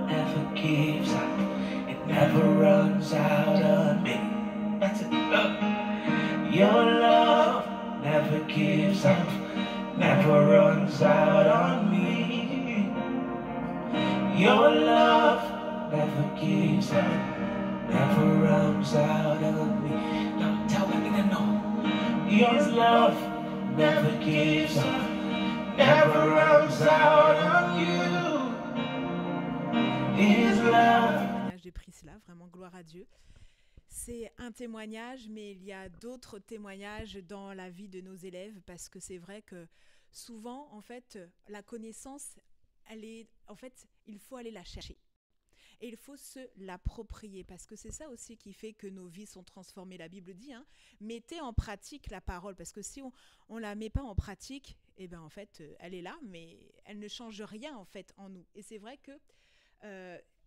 never gives up. It never runs out on me. That's it. Your love never gives up, never runs out on me. Your love never gives up, never runs out on me. Now tell me that no. Your love never gives up, never runs out on you. His love. De Priscilla, vraiment gloire à Dieu. C'est un témoignage, mais il y a d'autres témoignages dans la vie de nos élèves, parce que c'est vrai que souvent, en fait, la connaissance, il faut aller la chercher. Et il faut se l'approprier, parce que c'est ça aussi qui fait que nos vies sont transformées. La Bible dit, mettez en pratique la parole, parce que si on ne la met pas en pratique, eh ben, en fait, elle est là, mais elle ne change rien en fait en nous. Et c'est vrai que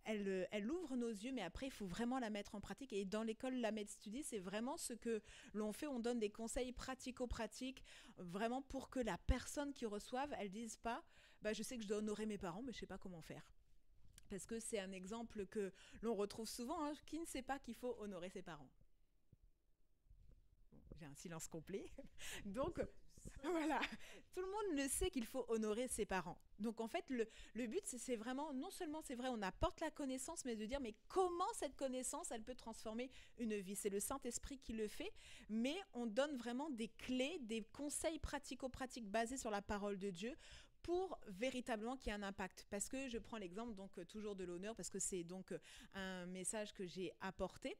elle ouvre nos yeux, mais après, il faut vraiment la mettre en pratique. Et dans l'école Lamed Study, c'est vraiment ce que l'on fait. On donne des conseils pratico-pratiques, vraiment pour que la personne qui reçoive, elle ne dise pas je sais que je dois honorer mes parents, mais je ne sais pas comment faire. Parce que c'est un exemple que l'on retrouve souvent, qui ne sait pas qu'il faut honorer ses parents. Bon, j'ai un silence complet. Donc, voilà, tout le monde le sait qu'il faut honorer ses parents. Donc en fait, le but, c'est vraiment, non seulement c'est vrai, on apporte la connaissance, mais de dire, mais comment cette connaissance, elle peut transformer une vie. C'est le Saint-Esprit qui le fait, mais on donne vraiment des clés, des conseils pratico-pratiques basés sur la parole de Dieu pour véritablement qu'il y ait un impact. Parce que je prends l'exemple donc toujours de l'honneur, parce que c'est donc un message que j'ai apporté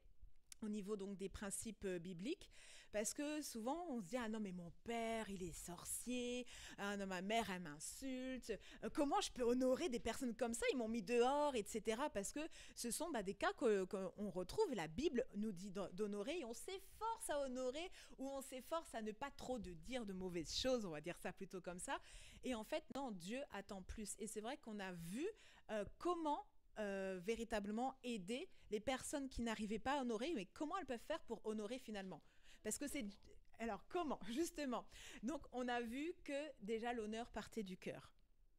au niveau donc des principes bibliques, parce que souvent on se dit non mais mon père il est sorcier, non ma mère elle m'insulte, comment je peux honorer des personnes comme ça, ils m'ont mis dehors, etc. Parce que ce sont des cas qu'on retrouve, la Bible nous dit d'honorer, et on s'efforce à honorer, ou on s'efforce à ne pas trop de dire de mauvaises choses, on va dire ça plutôt comme ça. Et en fait non, Dieu attend plus, et c'est vrai qu'on a vu comment véritablement aider les personnes qui n'arrivaient pas à honorer, mais comment elles peuvent faire pour honorer finalement. Parce que c'est... Alors comment, justement? Donc on a vu que déjà l'honneur partait du cœur.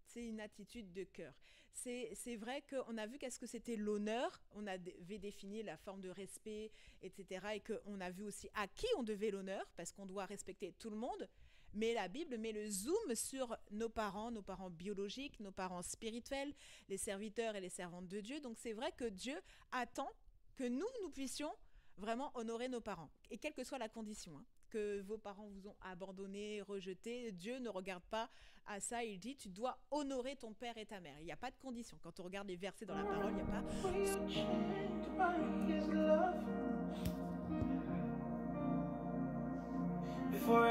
C'est une attitude de cœur. C'est vrai qu'on a vu qu'est-ce que c'était l'honneur, on avait défini la forme de respect, etc. Et qu'on a vu aussi à qui on devait l'honneur, parce qu'on doit respecter tout le monde. Mais la Bible met le zoom sur nos parents biologiques, nos parents spirituels, les serviteurs et les servantes de Dieu. Donc c'est vrai que Dieu attend que nous puissions vraiment honorer nos parents. Et quelle que soit la condition, que vos parents vous ont abandonné, rejeté, Dieu ne regarde pas à ça. Il dit, tu dois honorer ton père et ta mère. Il n'y a pas de condition. Quand on regarde les versets dans la parole, il n'y a pas... Before